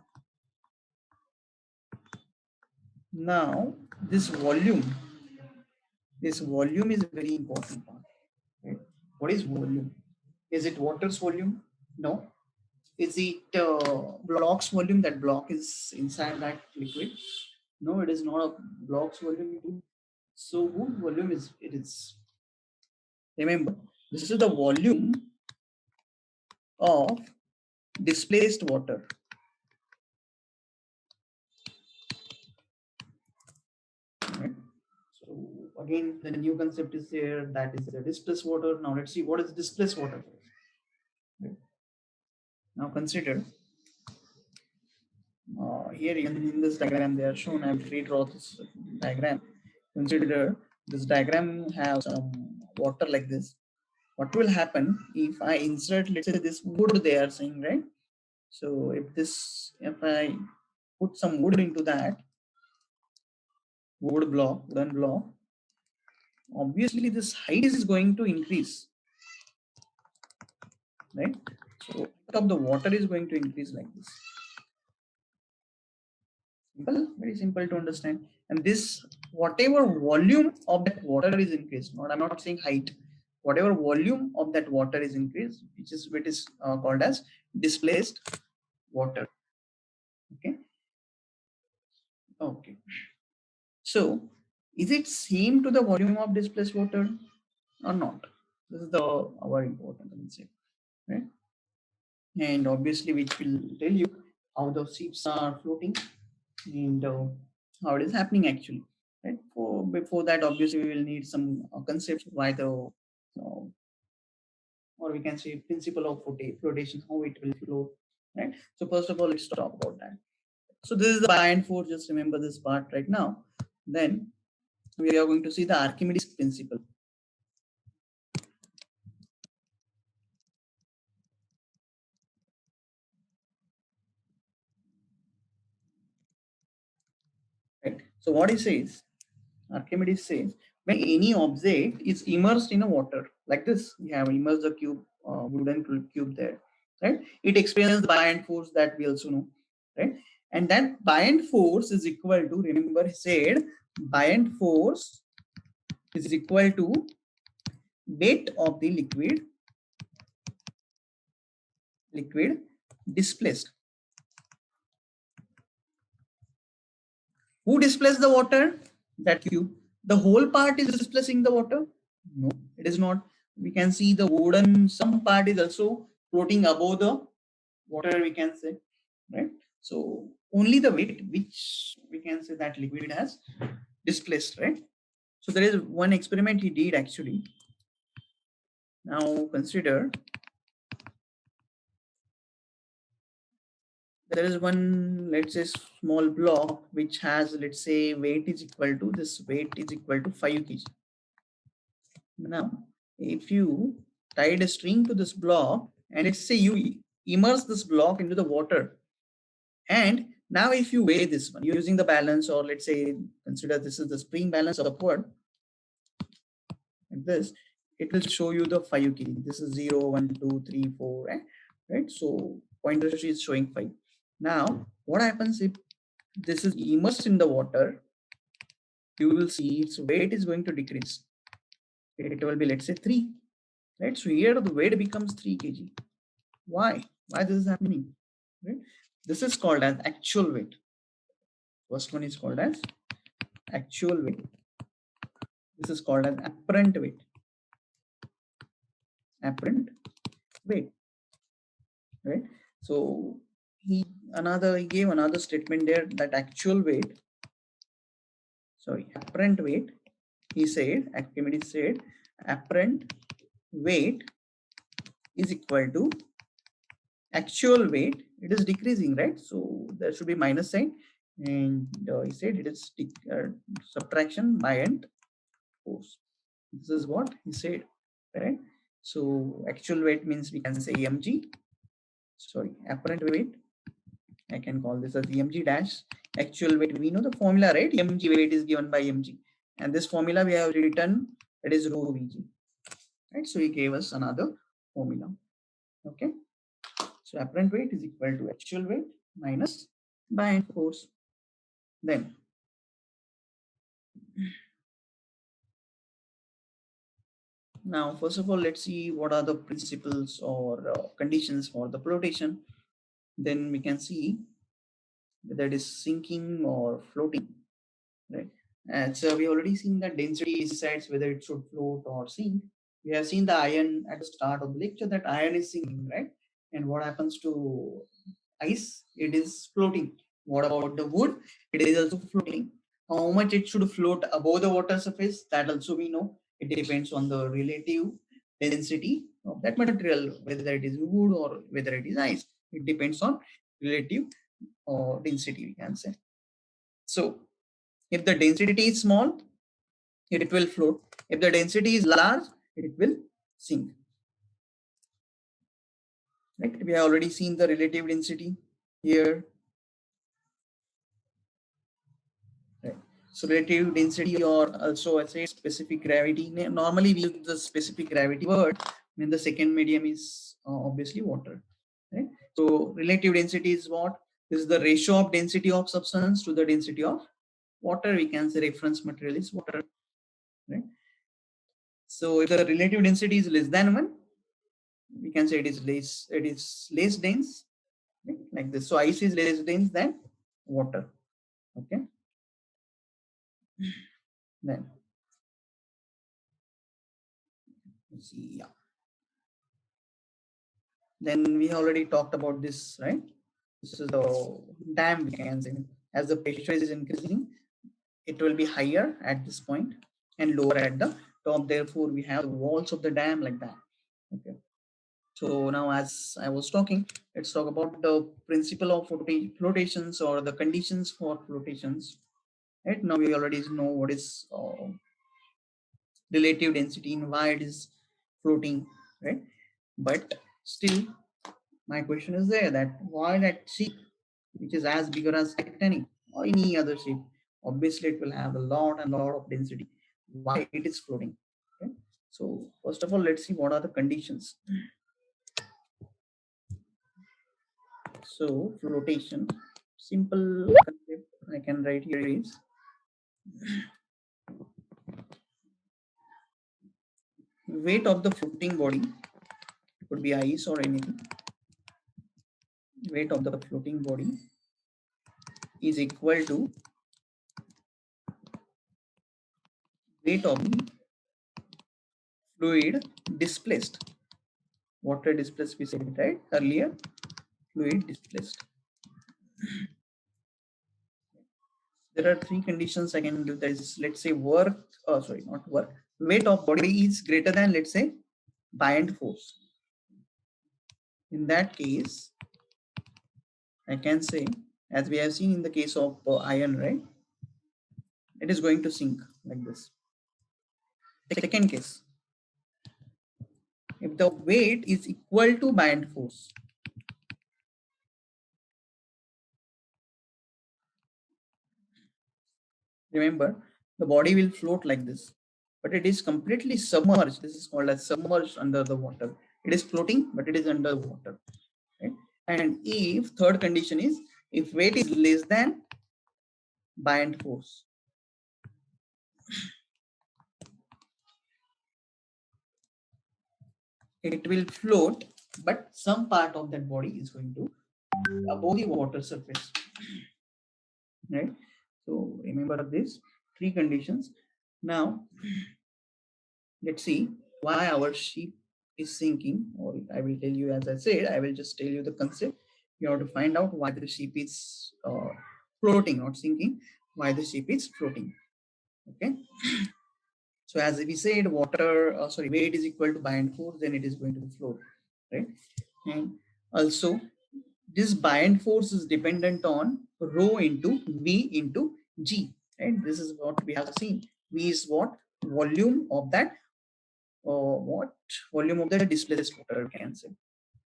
Now this volume is a very important part. Right? What is volume? Is it water's volume? No. Is it block's volume? That block is inside that liquid? No, it is not a block's volume. So what volume is it is? Remember, this is the volume of displaced water. Right? So again, the new concept is there, that is the displaced water. Now let's see what is displaced water. Right? Now consider here in this diagram they are shown. I have redraw this diagram. Consider this diagram has some water like this. What will happen if I insert, let's say, this wood they are saying, right? So if I put some wood into that wooden block, obviously this height is going to increase, right? So top the water is going to increase like this. Simple, very simple to understand. And this, whatever volume of that water is increased, I'm not saying height, whatever volume of that water is increased, which is called as displaced water. Okay. So is it same to the volume of displaced water or not? This is our important concept, right? And obviously, which will tell you how the ships are floating and how it is happening actually, right? Before that, obviously, we will need some concepts why or we can say principle of flotation, how it will float, right? So first of all, let's talk about that. So this is the by and force. Just remember this part right now. Then we are going to see the Archimedes principle. Right. So what he says, Archimedes says, when any object is immersed in a water, like this, we have immersed the cube, wooden cube there, right? It experiences the buoyant force that we also know, right? And that buoyant force is equal to, remember he said, buoyant force is equal to weight of the liquid displaced. Who displaced the water? That cube. The whole part is displacing the water? No, it is not. We can see the wooden, some part is also floating above the water, we can say, right? So only the weight, which we can say that liquid has displaced, right? So there is one experiment he did actually. Now consider there is one, let's say, small block which has, let's say, weight is equal to, this weight is equal to 5 kg. Now, if you tied a string to this block and let's say you immerse this block into the water, and now if you weigh this one using the balance, or let's say consider this is the spring balance upward, like this, it will show you the 5 kg. This is 0, 1, 2, 3, 4, right? So pointer is showing 5. Now, what happens if this is immersed in the water? You will see its weight is going to decrease. It will be, let's say, 3. Right? So here the weight becomes 3 kg. Why? Why this is happening? Right? This is called as actual weight. First one is called as actual weight. This is called as apparent weight. Apparent weight. Right? So he gave another statement there that actual weight, apparent weight, he said, Archimedes said, apparent weight is equal to actual weight. It is decreasing, right? So there should be minus sign, and he said it is subtraction buoyant force. This is what he said, right? So actual weight means we can say mg. Apparent weight, I can call this as mg dash. Actual weight, we know the formula, right? Mg weight is given by mg, and this formula we have written, that is rho vg, right? So he gave us another formula. Okay, so apparent weight is equal to actual weight minus buoyant force. Then now, first of all, let's see what are the principles or conditions for the flotation. Then we can see whether it is sinking or floating, right? And so we already seen that density decides whether it should float or sink. We have seen the iron at the start of the lecture that iron is sinking, right? And what happens to ice? It is floating. What about the wood? It is also floating. How much it should float above the water surface? That also we know. It depends on the relative density of that material, whether it is wood or whether it is ice. It depends on relative density, we can say. So if the density is small, it will float. If the density is large, it will sink. Right? We have already seen the relative density here. Right. So relative density, or also I say specific gravity. Normally we use the specific gravity word when the second medium is obviously water. Right? So relative density is what? This is the ratio of density of substance to the density of water. We can say reference material is water. Right? So if the relative density is less than 1, we can say it is less dense, right? Like this. So ice is less dense than water. Okay. Then let's see. Yeah. Then we already talked about this, right? This is the dam, we can say. As the pressure is increasing, it will be higher at this point and lower at the top. Therefore, we have the walls of the dam like that. Okay. So now, as I was talking, let's talk about the principle of flotations, or the conditions for flotations. Right now, we already know what is relative density and why it is floating, right? But still, my question is there, that why that ship, which is as bigger as Titanic or any other ship, obviously it will have a lot and lot of density. Why it is floating? Okay? So first of all, let's see what are the conditions. So flotation, simple concept I can write here is weight of the floating body, could be ice or anything. Weight of the floating body is equal to weight of the fluid displaced. Water displaced, we said it right earlier. Fluid displaced. There are three conditions I can give. That is, let's say work, sorry, not work. Weight of body is greater than, let's say, buoyant force. In that case, I can say, as we have seen in the case of iron, right? It is going to sink like this. Second case, if the weight is equal to buoyant force, remember, the body will float like this, but it is completely submerged. This is called as submerged under the water. It is floating, but it is under water. Right? And if third condition is, if weight is less than buoyant force, it will float, but some part of that body is going to above the water surface. Right? So remember this three conditions. Now let's see why our ship is sinking, or I will tell you, as I said, I will just tell you the concept. You have to find out why the ship is floating, not sinking, why the ship is floating. Okay. So as we said, water, weight is equal to buoyant force, then it is going to float, right? And also, this buoyant force is dependent on rho into V into G, right? This is what we have seen. V is what? Volume of that, what? Volume of the displaced water, we can say.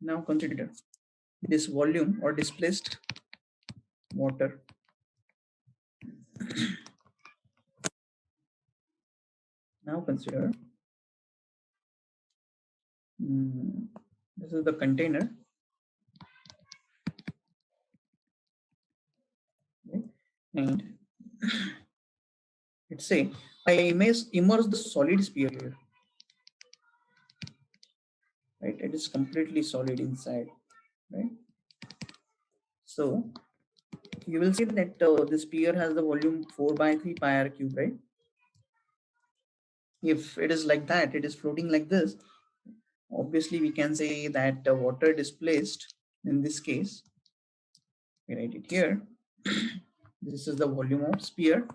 Now consider this volume or displaced water. Now consider this is the container. Okay? And let's say I immerse the solid sphere here. Right? It is completely solid inside. Right? So you will see that this sphere has the volume 4 by 3 pi r cube, right? If it is like that, it is floating like this, obviously we can say that water displaced in this case, we write it here. This is the volume of sphere.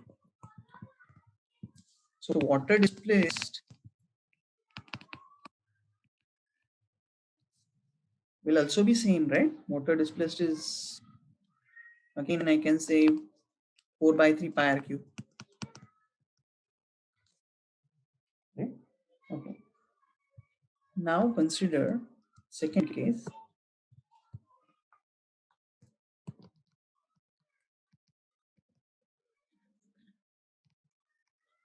So water displaced will also be same, right? Water displaced is, again I can say 4 by 3 pi r cube. Right? Okay. Now consider second case.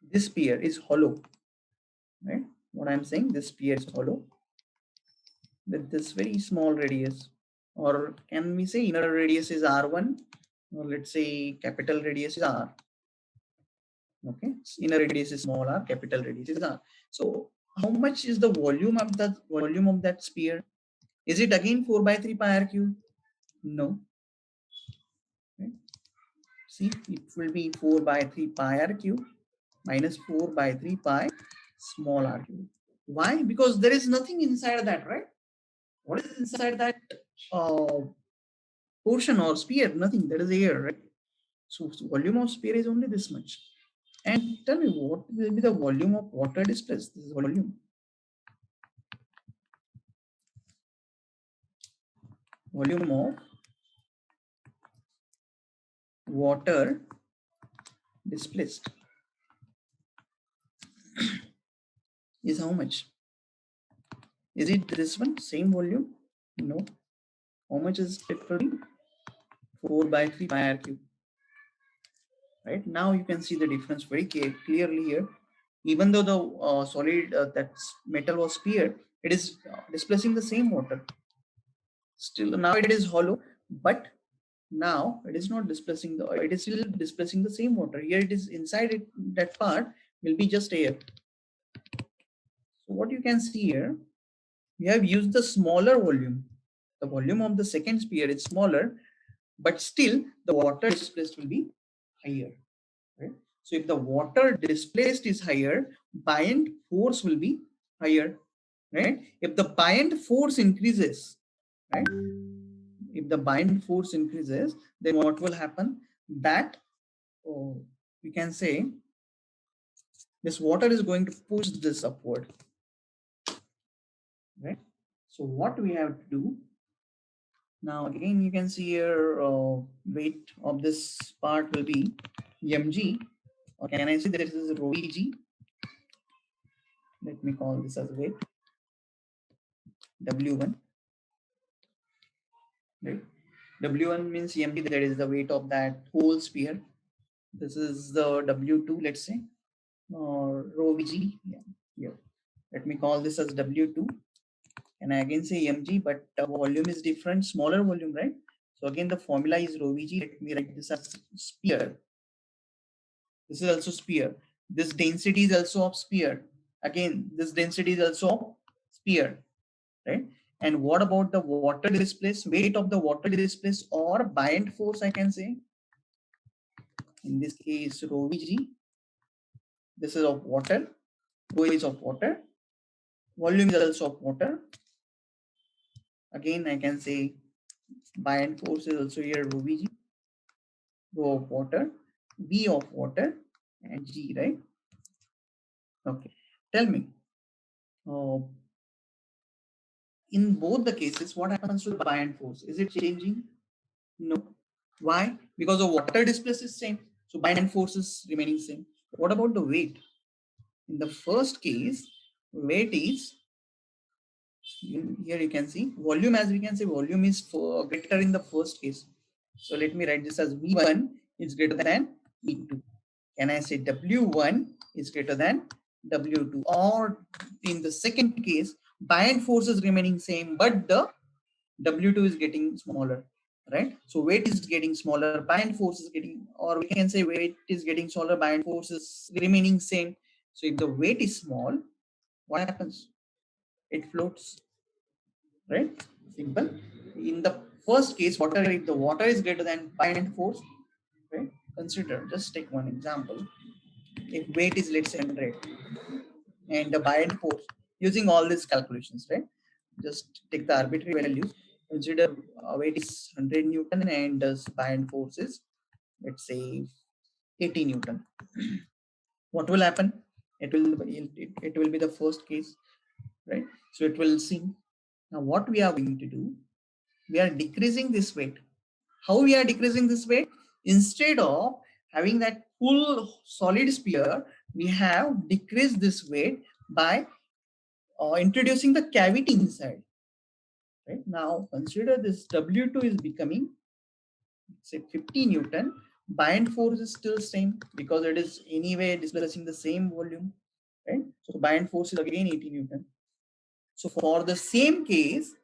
This sphere is hollow, right? What I'm saying, this sphere is hollow with this very small radius, or can we say inner radius is r1, or let's say capital radius is r. Okay, inner radius is small r, capital radius is r. So how much is the volume of that sphere? Is it again 4 by 3 pi r cube? No. Right? See, it will be 4 by 3 pi r cube minus 4 by 3 pi small r cube. Why? Because there is nothing inside that, right? What is inside that portion or sphere? Nothing. That is air, right? So volume of sphere is only this much. And tell me, what will be the volume of water displaced? This is volume. Volume of water displaced is how much? Is it this one? Same volume? No. How much is it for me? 4 by 3 pi r cube. Right? Now you can see the difference very clearly here. Even though the solid, that metal was sphere, it is displacing the same water. Still, now it is hollow, but now it is not displacing it is still displacing the same water. Here it is inside it, that part will be just air. So what you can see here, we have used the smaller volume. The volume of the second sphere is smaller, but still the water displaced will be higher. Right? So if the water displaced is higher, buoyant force will be higher. Right? If the buoyant force increases, right? If the buoyant force increases, then what will happen? That we can say this water is going to push this upward. Right? So what we have to do now, again you can see here weight of this part will be mg, or can I say that this is rho vg? Let me call this as weight w1. Right? W1 means mg, that is the weight of that whole sphere. This is the W2, let's say, or rho vg. Yeah, here. Let me call this as W2. And I again say mg, but volume is different, smaller volume, right? So again, the formula is rho vg. Let me write this as sphere. This is also sphere. This density is also of sphere. Again, this density is also of sphere, right? And what about the water displaced, weight of the water displaced, or buoyant force, I can say? In this case, rho vg. This is of water. Rho is of water. Volume is also of water. Again, I can say buoyant force is also here rho vg. Rho of water, v of water, and g, right? Okay. Tell me, in both the cases, what happens to the buoyant force? Is it changing? No. Why? Because the water displaced is same. So buoyant force is remaining same. What about the weight? In the first case, weight is, here you can see volume, as we can say volume is greater in the first case. So let me write this as V1 is greater than V2. Can I say W1 is greater than W2? Or in the second case, buoyant force is remaining same, but the W2 is getting smaller, right? So weight is getting smaller, buoyant force is getting, or we can say weight is getting smaller, buoyant force is remaining same. So if the weight is small, what happens? It floats, right? Simple. In the first case, water, if the water is greater than buoyant force, consider, just take one example. If weight is, let's say, 100, and the buy and force, using all these calculations, right? Just take the arbitrary values. Consider weight is 100 Newton and the buy and force is, let's say, 80 Newton. What will happen? It will be the first case, right? So it will see. Now what we are going to do, we are decreasing this weight. How we are decreasing this weight? Instead of having that full solid sphere, we have decreased this weight by introducing the cavity inside. Right now, consider this W2 is becoming, say, 50 Newton. Bind force is still same because it is anyway displacing the same volume, right? So bind force is again 80 Newton. So for the same case,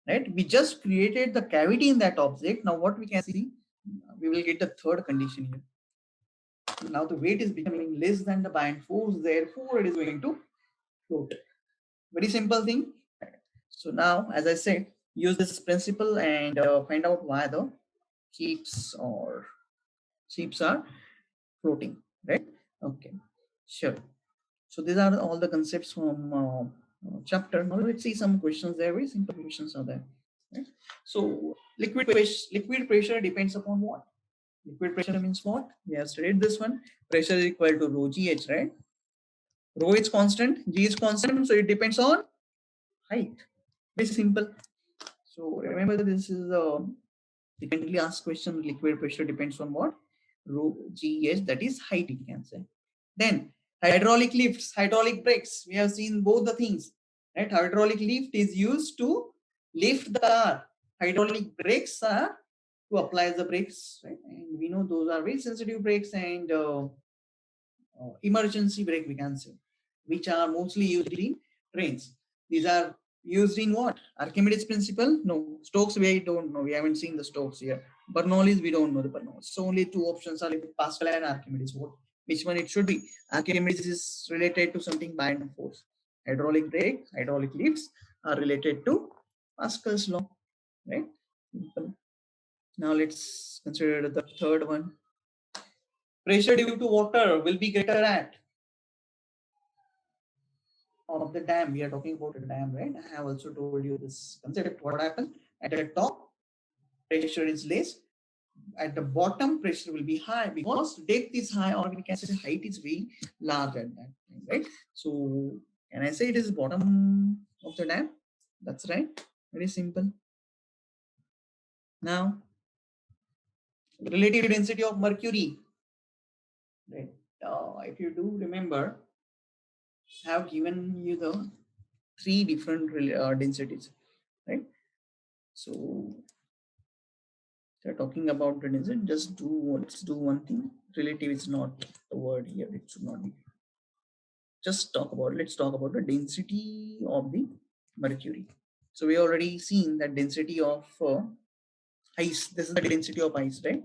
right, we just created the cavity in that object. Now what we can see, we will get the third condition here. Now the weight is becoming less than the bind force, therefore it is going to float. Very simple thing. So now, as I said, use this principle and find out why the ships are floating, right? Okay, sure. So these are all the concepts from chapter. Now let's see some questions there. Very simple questions are there. Right? So liquid pressure depends upon what? Liquid pressure means what? We have studied this one. Pressure is equal to rho gh, right? Rho is constant, g is constant, so it depends on height. Very simple. So remember, this is a frequently asked question. Liquid pressure depends on what? Rho gh, that is height, we can say. Then hydraulic lifts, hydraulic brakes. We have seen both the things. Right? Hydraulic lift is used to lift the car. Hydraulic brakes are to apply the brakes. Right? And we know those are very sensitive brakes and emergency brake, we can say, which are mostly used in trains. These are used in what? Archimedes principle? No. Stokes, we don't know. We haven't seen the Stokes here. Bernoulli's, we don't know the Bernoulli's. So only two options are Pascal and Archimedes. Which one it should be? Archimedes is related to something by and force. Hydraulic brake, hydraulic lifts are related to Pascal's law. Right? Now let's consider the third one. Pressure due to water will be greater at of the dam. We are talking about a dam, right? I have also told you this concept. What happens at the top, pressure is less. At the bottom, pressure will be high because depth is high, or we can say height is very large at that time, right? So can I say it is bottom of the dam? That's right. Very simple. Now, relative density of mercury. Right. If you do remember, I have given you the three different densities, right? So they're talking about the density. Let's do one thing. Relative is not the word here. It should not be. Let's talk about the density of the mercury. So we already seen that density of ice. This is the density of ice, right?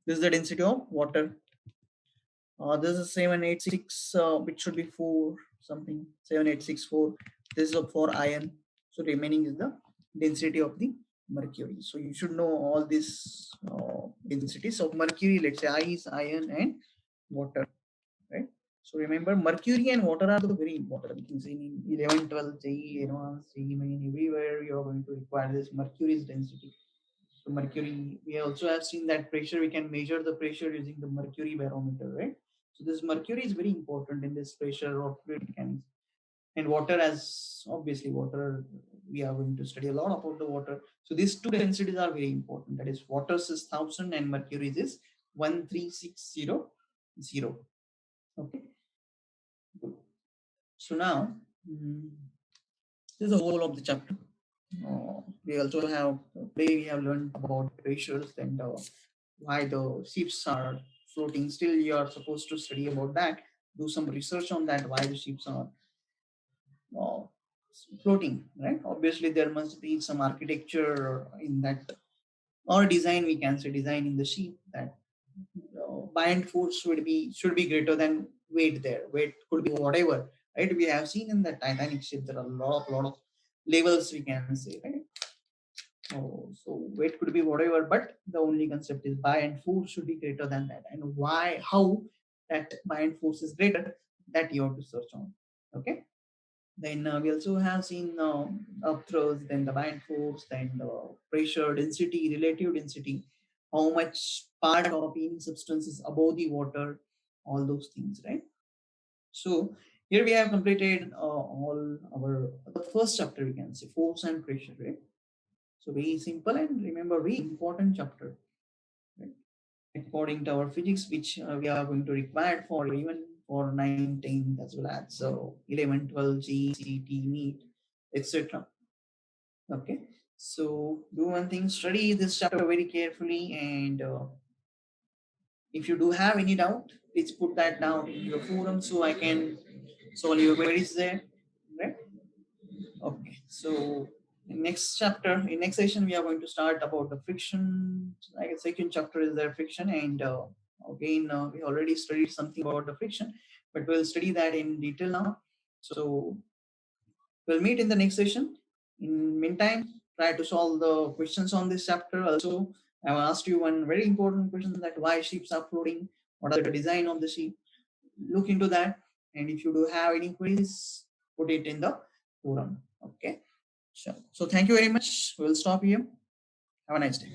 This is the density of water. This is 786, which should be 4 something, 7864. This is for iron. So remaining is the density of the mercury. So you should know all these densities of mercury, let's say ice, iron, and water, right? So remember, mercury and water are the very important things in 11, 12, JEE, advanced, JEE main, everywhere you are going to require this mercury's density. So mercury, we also have seen that pressure, we can measure the pressure using the mercury barometer, right? So this mercury is very important in this pressure of fluid mechanics. And water, as obviously water, we are going to study a lot about the water. So these two densities are very important. That is, water is 1000 and mercury is 13600. Okay. Good. So now, this is the whole of the chapter. We also have today we have learned about pressures and why the ships are floating. Still, you are supposed to study about that. Do some research on that. Why the ships are floating, right? Obviously, there must be some architecture in that, or design. We can say design in the ship that bind force should be greater than weight. There, weight could be whatever, right? We have seen in the Titanic ship there are a lot of levels, we can say, right? Oh, so weight could be whatever, but the only concept is buy and force should be greater than that. And why, how that buy and force is greater, that you have to search on. Okay. Then we also have seen up thrust, then the buy and force, then the pressure, density, relative density, how much part of any substance is above the water, all those things, right? So here we have completed all our the first chapter, we can say force and pressure, right? So very simple and remember very important chapter, right? According to our physics, which we are going to require for even for 9, 10 as well as so 11, 12, G, CT, NEET, etc. Okay. So do one thing, study this chapter very carefully, and if you do have any doubt, please put that down in your forum so I can solve your queries there. Right? Okay. So in next chapter, in next session, we are going to start about the friction. Like a second chapter is there friction, and again we already studied something about the friction, but we'll study that in detail now. So we'll meet in the next session. In meantime, try to solve the questions on this chapter. Also, I have asked you one very important question, that why ships are floating, what are the design of the ship. Look into that, and if you do have any queries, put it in the forum. Okay. Sure. So thank you very much. We'll stop here. Have a nice day.